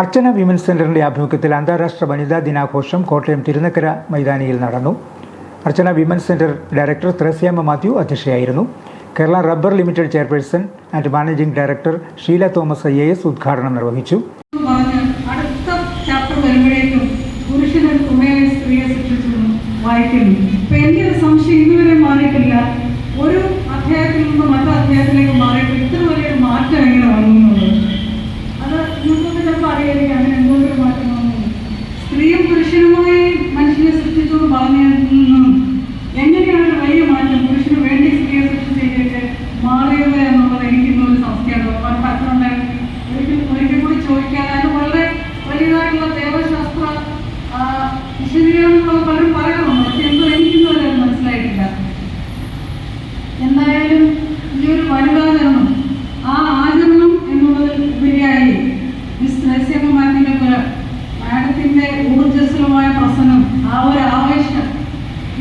അർച്ചന women's സെന്ററിന്റെ ആഭിമുഖ്യത്തിൽ അന്താരാഷ്ട്ര വനിതാ ദിനാഘോഷം കോട്ടയം തിരുനക്കര മൈതാനിയിൽ നടന്നു. Archana women's centre director Threasiamma Mathew അധ്യക്ഷയായിരുന്നു. Kerala rubber limited chairperson and managing director Sheela Thomas IAS ഉദ്ഘാടനം നിർവഹിച്ചു. ഒരു അധ്യായത്തിൽ നിന്ന് മറ്റു അധ്യായത്തിലേക്ക് മാറിയിട്ട് ഇത്ര വലിയൊരു മാറ്റം എങ്ങനെ വന്നു? അത് നിങ്ങൾക്ക് ചിലപ്പോൾ അറിയാതെ അങ്ങനെ എന്തുകൊണ്ടൊരു മാറ്റം വന്നു. സ്ത്രീയും പുരുഷനുമായി മനുഷ്യനെ സൃഷ്ടിച്ചോട് പറഞ്ഞതിൽ നിന്നും എങ്ങനെയാണ് ഒരു വലിയ മാറ്റം പുരുഷന് വേണ്ടി സ്ത്രീയെ സൃഷ്ടിച്ചേക്ക് മാറിയത് എന്നുള്ളത് എനിക്കിന്നൊരു സംശയമാണ്. ഒരിക്കൽ കൂടി ചോദിക്കാൻ അത് വളരെ വലിയതായിട്ടുള്ള ദേവശാസ്ത്ര വിശദീകരണങ്ങൾ പലരും പറയാറുണ്ട്. പക്ഷെ എന്തോ എനിക്കിന്നും അത് മനസ്സിലായിട്ടില്ല. എന്തായാലും ഈ ഒരു വനിതാ ദിനം ആ ആചരണം എന്നുള്ളതിൽ ഉപരിയായി മിസ് ത്രേസ്യാമ്മ മാഡത്തിന്റെ ഊർജ്ജസ്വലമായ പ്രസംഗം, ആ ഒരു ആവേശം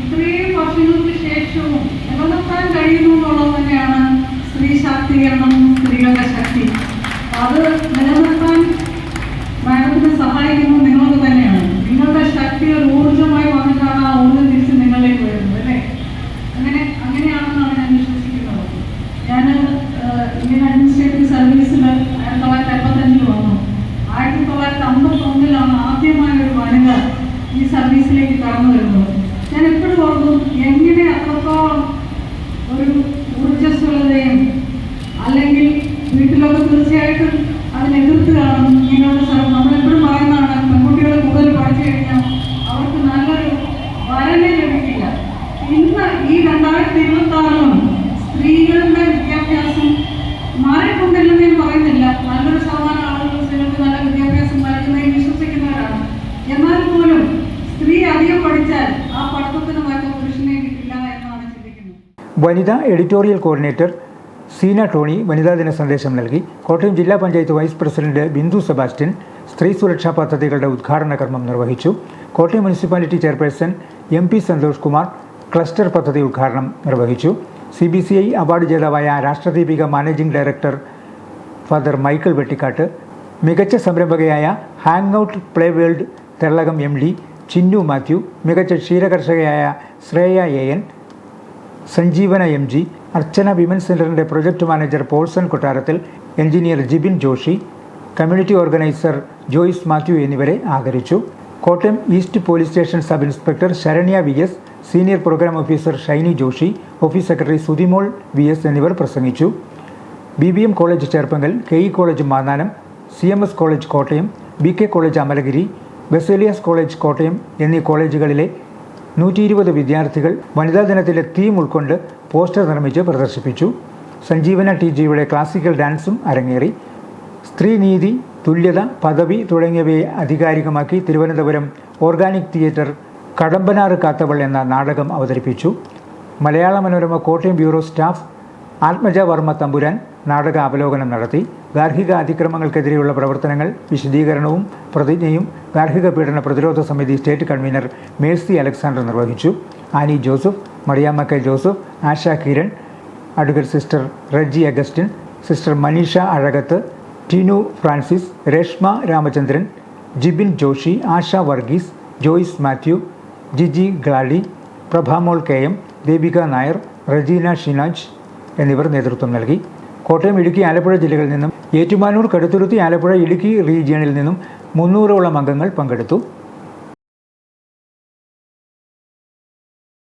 ഇത്രയും വർഷങ്ങൾക്ക് ശേഷവും നിലനിർത്താൻ കഴിയുന്നു എന്നുള്ളത് തന്നെയാണ് സ്ത്രീ ശാക്തീകരണം, സ്ത്രീകളുടെ ശക്തി. അത് നിലനിർത്താൻ മാഡത്തിനെ സഹായിക്കുന്നത് നിങ്ങൾക്ക് തന്നെയാണ്. നിങ്ങളുടെ ശക്തി ഒരു ഊർജ്ജമായി വന്നിട്ടാണ് ആ ഊർജ്ജം തിരിച്ച് നിങ്ങളിലേക്ക് വരുന്നത്, അല്ലേ? അങ്ങനെയാണെന്നാണ് ഞാൻ വിശ്വസിക്കുന്നത്. ഞാൻ ഇന്ത്യൻ അഡ്മിനിസ്ട്രേറ്റീവ് സർവീസിൽ 1955 വന്നു. 1951 ആദ്യമായ ഒരു വനിത ഈ സർവീസിലേക്ക് കടന്നു വരുന്നത്. ഞാൻ എപ്പോഴും ഓർക്കും എങ്ങനെ അത്രത്തോളം ഒരു ഊർജ്ജസ്വലതയും, അല്ലെങ്കിൽ വീട്ടിലൊക്കെ തീർച്ചയായിട്ടും അതിനെതിർത്ത് കാണും. ഇങ്ങനെയുള്ള സ്ഥലം നമ്മളെപ്പോഴും പറയുന്നതാണ്, പെൺകുട്ടികൾ കൂടുതൽ പഠിച്ചു കഴിഞ്ഞാൽ അവർക്ക് നല്ലൊരു വരനെ ലഭിക്കില്ല. ഇന്ന് ഈ 2026 സ്ത്രീകളുടെ വിദ്യാഭ്യാസം മാറിക്കൊണ്ടില്ലെന്ന് ഞാൻ പറയുന്നില്ല. നല്ലൊരു ശതമാനം ആളുകൾ സ്ത്രീകൾക്ക് നല്ല വിദ്യാഭ്യാസം നൽകുന്നതിൽ വിശ്വസിക്കുന്നവരാണ്. എന്നാൽ പോലും സ്ത്രീ അധികം പഠിച്ചാൽ ആ പഠിത്തത്തിന് മറ്റു പുരുഷനെ കിട്ടില്ല എന്നാണ് ചിന്തിക്കുന്നത്. വനിതാ എഡിറ്റോറിയൽ കോർഡിനേറ്റർ സീന ടോണി വനിതാ ദിന സന്ദേശം നൽകി. കോട്ടയം ജില്ലാ പഞ്ചായത്ത് വൈസ് പ്രസിഡന്റ് ബിന്ദു സെബാസ്റ്റ്യൻ സ്ത്രീ സുരക്ഷാ പദ്ധതികളുടെ ഉദ്ഘാടന കർമ്മം നിർവഹിച്ചു. Kottayam municipality chairperson MP Santhosh Kumar cluster പദ്ധതി ഉദ്ഘാടനം നിർവഹിച്ചു. CBCI അവാർഡ് ജേതാവായ Rashtradeepika managing director father Michael Vettikkattu, മികച്ച സംരംഭകയായ hang out play world Thellakom MD Chinnu Mathew, മികച്ച ക്ഷീരകർഷകയായ Shreya AN, Sanjeevana MG, Archana women's സെന്ററിന്റെ project manager Paulson Kottarathil, engineer Jibin Joshy, community organiser Joyce Mathew എന്നിവരെ ആദരിച്ചു. Kottayam east police station sub inspector Saranya VS, senior programme officer Shiny Joshy, office secretary Suthimol VS എന്നിവർ പ്രസംഗിച്ചു. BBM college Cherpunkal, KE college Mannanam, CMS college Kottayam, BK college Amalagiri, Baselius college Kottayam എന്നീ കോളേജുകളിലെ 120 വിദ്യാർത്ഥികൾ വനിതാ ദിനത്തിലെ തീം ഉൾക്കൊണ്ട് പോസ്റ്റർ നിർമ്മിച്ച് പ്രദർശിപ്പിച്ചു. സഞ്ജീവന TGയുടെ ക്ലാസിക്കൽ ഡാൻസും അരങ്ങേറി. സ്ത്രീനീതി, തുല്യത, പദവി തുടങ്ങിയവയെ ആധികാരികമാക്കി തിരുവനന്തപുരം ഓർഗാനിക് തിയേറ്റർ കടമ്പനാറ് കാത്തവൾ എന്ന നാടകം അവതരിപ്പിച്ചു. മലയാള മനോരമ കോട്ടയം ബ്യൂറോ സ്റ്റാഫ് ആത്മജ വർമ്മ തമ്പുരാൻ നാടക അവലോകനം നടത്തി. ഗാർഹിക അതിക്രമങ്ങൾക്കെതിരെയുള്ള പ്രവർത്തനങ്ങൾ വിശദീകരണവും പ്രതിജ്ഞയും ഗാർഹിക പീഡന പ്രതിരോധ സമിതി സ്റ്റേറ്റ് കൺവീനർ മേഴ്സി അലക്സാണ്ടർ നിർവഹിച്ചു. Annie Joseph, Mariamma K. Joseph, Asha Kiran, advocate sister Reji Augustine, sister Maneesha Azhakath, Tinu Francis, Reshma Ramachandran, Jibin Joshy, Asha Varghese, Joyce Mathew, Jiji Glady, Prabhamol KM, Devika Nair, Regina Shinaj എന്നിവർ നേതൃത്വം നൽകി. കോട്ടയം, ഇടുക്കി, ആലപ്പുഴ ജില്ലകളിൽ നിന്നും, ഏറ്റുമാനൂർ, കടുത്തുരുത്തി, ആലപ്പുഴ, ഇടുക്കി റീജിയണിൽ നിന്നും 300ഓളം അംഗങ്ങൾ പങ്കെടുത്തു.